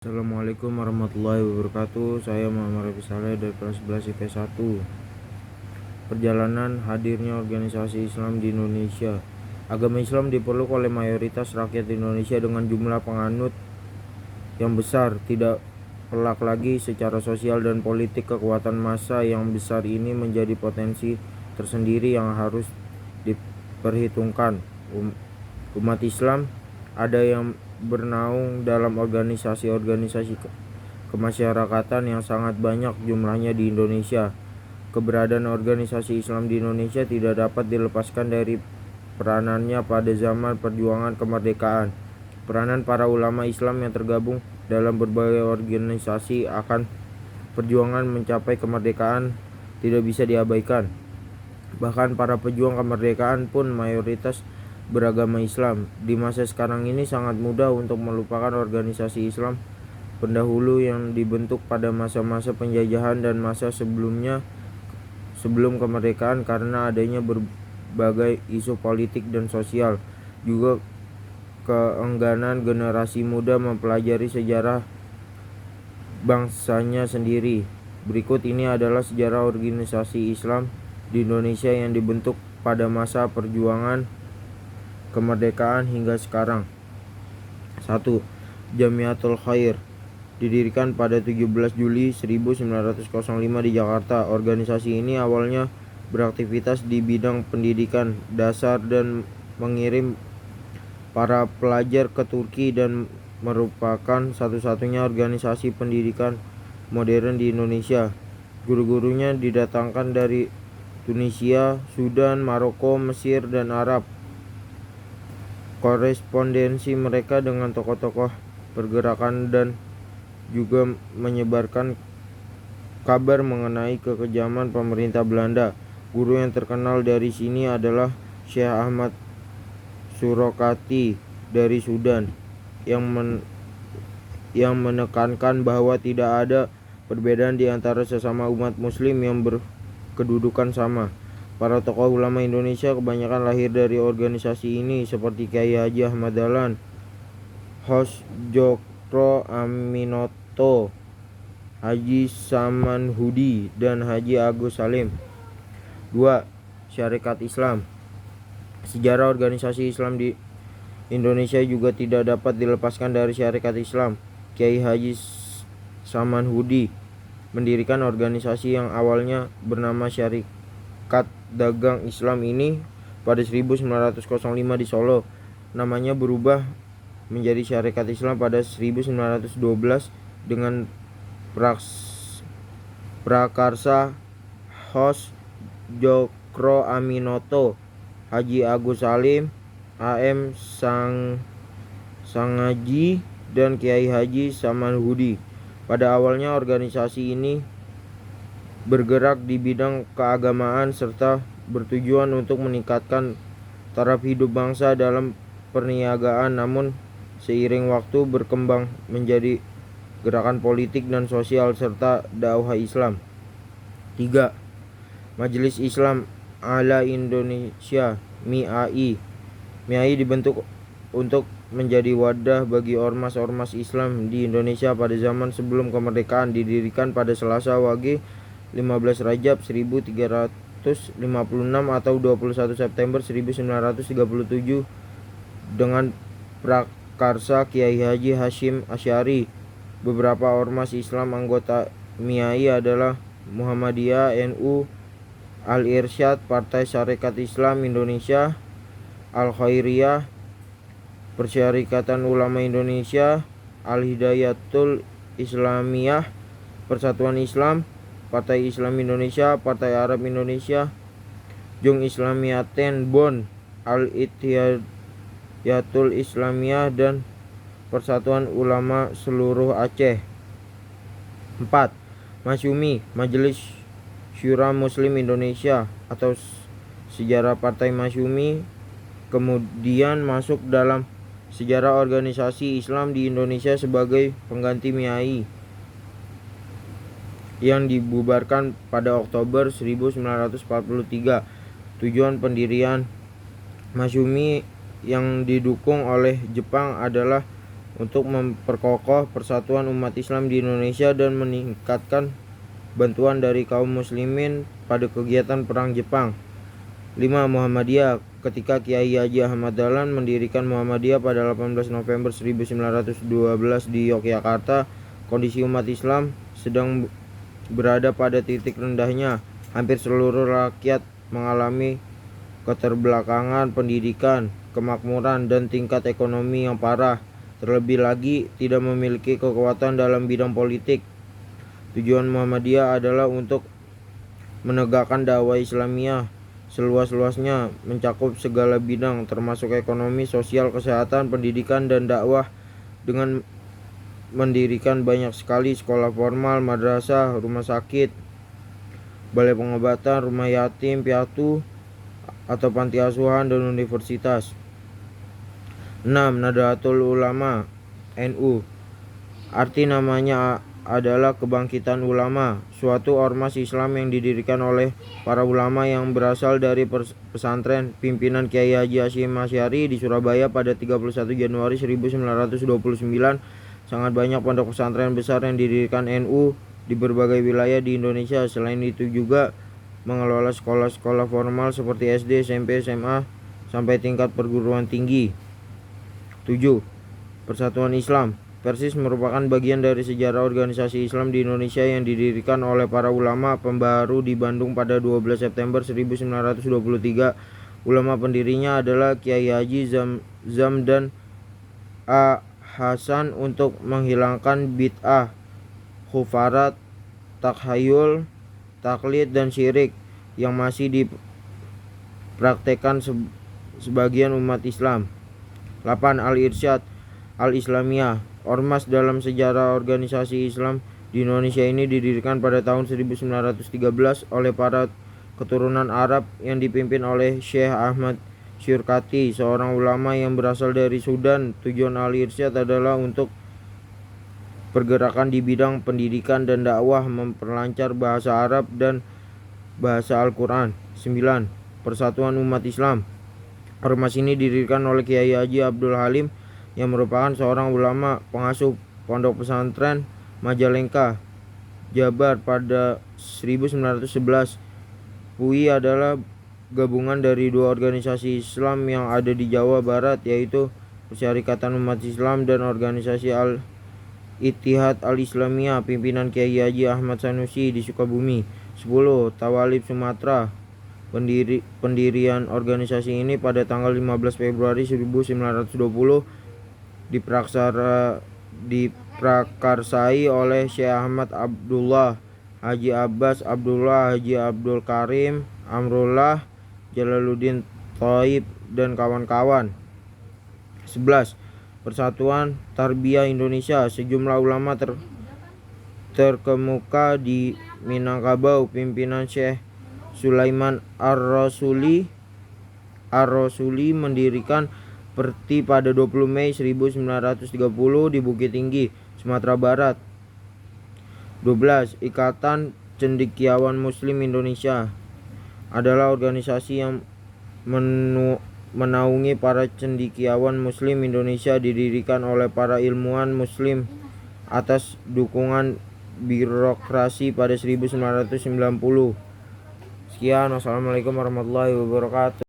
Assalamualaikum warahmatullahi wabarakatuh. Saya Muhammad Rafi Saleh dari kelas 11 IP 1. Perjalanan hadirnya organisasi Islam di Indonesia. Agama Islam dipeluk oleh mayoritas rakyat Indonesia dengan jumlah penganut yang besar. Tidak pelak lagi secara sosial dan politik, kekuatan massa yang besar ini menjadi potensi tersendiri yang harus diperhitungkan. Umat Islam ada yang bernaung dalam organisasi-organisasi kemasyarakatan yang sangat banyak jumlahnya di Indonesia. Keberadaan organisasi Islam di Indonesia tidak dapat dilepaskan dari peranannya pada zaman perjuangan kemerdekaan. Peranan para ulama Islam yang tergabung dalam berbagai organisasi akan perjuangan mencapai kemerdekaan tidak bisa diabaikan. Bahkan para pejuang kemerdekaan pun mayoritas beragama Islam. Di masa sekarang ini sangat mudah untuk melupakan organisasi Islam pendahulu yang dibentuk pada masa-masa penjajahan dan masa sebelum kemerdekaan karena adanya berbagai isu politik dan sosial. Juga keengganan generasi muda mempelajari sejarah bangsanya sendiri. Berikut ini adalah sejarah organisasi Islam di Indonesia yang dibentuk pada masa perjuangan kemerdekaan hingga sekarang. 1. Jamiatul Khair didirikan pada 17 Juli 1905 di Jakarta. Organisasi ini awalnya beraktivitas di bidang pendidikan dasar dan mengirim para pelajar ke Turki dan merupakan satu-satunya organisasi pendidikan modern di Indonesia. Guru-gurunya didatangkan dari Tunisia, Sudan, Maroko, Mesir, dan Arab. Korespondensi mereka dengan tokoh-tokoh pergerakan dan juga menyebarkan kabar mengenai kekejaman pemerintah Belanda. Guru yang terkenal dari sini adalah Syekh Ahmad Surokati dari Sudan yang menekankan bahwa tidak ada perbedaan di antara sesama umat muslim yang berkedudukan sama. Para tokoh ulama Indonesia kebanyakan lahir dari organisasi ini seperti Kyai Haji Ahmad Dahlan, Hos Djokro Aminoto, Haji Saman Hudi, dan Haji Agus Salim. 2. Syarikat Islam. Sejarah organisasi Islam di Indonesia juga tidak dapat dilepaskan dari syarikat Islam. Kyai Haji Saman Hudi mendirikan organisasi yang awalnya bernama Syarikat Dagang Islam ini pada 1905 di Solo. Namanya berubah menjadi Syarikat Islam pada 1912 dengan prakarsa Hos Djokro Aminoto, Haji Agus Salim, A.M. Sangaji, dan Kiai Haji Saman Hudi. Pada awalnya organisasi ini bergerak di bidang keagamaan serta bertujuan untuk meningkatkan taraf hidup bangsa dalam perniagaan, namun seiring waktu berkembang menjadi gerakan politik dan sosial serta dakwah Islam. 3. Majelis Islam Ala Indonesia MIAI. MIAI dibentuk untuk menjadi wadah bagi ormas-ormas Islam di Indonesia pada zaman sebelum kemerdekaan. Didirikan pada Selasa Wage 15 Rajab 1356 atau 21 September 1937 dengan prakarsa Kiai Haji Hashim Asy'ari. Beberapa ormas Islam anggota MIAI adalah Muhammadiyah, NU, Al-Irsyad, Partai Syarikat Islam Indonesia, Al-Khairiyah, Persyarikatan Ulama Indonesia, Al-Hidayatul Islamiyah, Persatuan Islam, Partai Islam Indonesia, Partai Arab Indonesia, Jung Islamiyaten Bon, Al-Ittihayatul Islamiyah, dan Persatuan Ulama Seluruh Aceh. 4. Masyumi, Majelis Syura Muslim Indonesia atau sejarah Partai Masyumi kemudian masuk dalam sejarah organisasi Islam di Indonesia sebagai pengganti MIAI yang dibubarkan pada Oktober 1943. Tujuan pendirian Masyumi yang didukung oleh Jepang adalah untuk memperkokoh persatuan umat Islam di Indonesia dan meningkatkan bantuan dari kaum muslimin pada kegiatan perang Jepang. 5. Muhammadiyah. Ketika Kiai Haji Ahmad Dahlan mendirikan Muhammadiyah pada 18 November 1912 di Yogyakarta, kondisi umat Islam sedang berada pada titik rendahnya. Hampir seluruh rakyat mengalami keterbelakangan pendidikan, kemakmuran, dan tingkat ekonomi yang parah. Terlebih lagi, tidak memiliki kekuatan dalam bidang politik. Tujuan Muhammadiyah adalah untuk menegakkan dakwah Islamiyah seluas-luasnya, mencakup segala bidang termasuk ekonomi, sosial, kesehatan, pendidikan, dan dakwah dengan mendirikan banyak sekali sekolah formal, madrasah, rumah sakit, balai pengobatan, rumah yatim piatu atau panti asuhan, dan universitas. 6. Nahdlatul Ulama NU. Arti namanya adalah kebangkitan ulama, suatu ormas Islam yang didirikan oleh para ulama yang berasal dari pesantren pimpinan Kiai Haji Hasyim Asy'ari di Surabaya pada 31 Januari 1929. Sangat banyak pondok pesantren besar yang didirikan NU di berbagai wilayah di Indonesia. Selain itu juga mengelola sekolah-sekolah formal seperti SD, SMP, SMA, sampai tingkat perguruan tinggi. 7. Persatuan Islam. Persis merupakan bagian dari sejarah organisasi Islam di Indonesia yang didirikan oleh para ulama pembaharu di Bandung pada 12 September 1923. Ulama pendirinya adalah Kiai Haji Zamdan A. Hasan untuk menghilangkan bid'ah, khufarat, takhayul, taklid, dan syirik yang masih dipraktekkan sebagian umat Islam. 8. Al-Irsyad Al-Islamiyah. Ormas dalam sejarah organisasi Islam di Indonesia ini didirikan pada tahun 1913 oleh para keturunan Arab yang dipimpin oleh Syekh Ahmad Syurkati, seorang ulama yang berasal dari Sudan. Tujuan Al-Irsyad adalah untuk pergerakan di bidang pendidikan dan dakwah, memperlancar bahasa Arab dan bahasa Al-Quran. 9. Persatuan Umat Islam. Ormas ini didirikan oleh Kiai Haji Abdul Halim yang merupakan seorang ulama pengasuh pondok pesantren Majalengka, Jabar pada 1911. PUI adalah gabungan dari dua organisasi Islam yang ada di Jawa Barat, yaitu Persyarikatan Umat Islam dan organisasi Al-Ittihad Al-Islamiyah pimpinan Kiai Haji Ahmad Sanusi di Sukabumi. 10. Tawalib Sumatera. Pendirian organisasi ini pada tanggal 15 Februari 1920 diprakarsai oleh Syekh Ahmad Abdullah, Haji Abbas Abdullah, Haji Abdul Karim Amrullah, Jalaluddin Thaib, dan kawan-kawan. 11. Persatuan Tarbiyah Indonesia. Sejumlah ulama terkemuka di Minangkabau pimpinan Syekh Sulaiman Ar-Rasuli mendirikan Perti pada 20 Mei 1930 di Bukit Tinggi, Sumatera Barat. 12. Ikatan Cendekiawan Muslim Indonesia adalah organisasi yang menaungi para cendekiawan Muslim Indonesia, didirikan oleh para ilmuwan Muslim atas dukungan birokrasi pada 1990. Sekian, wassalamualaikum warahmatullahi wabarakatuh.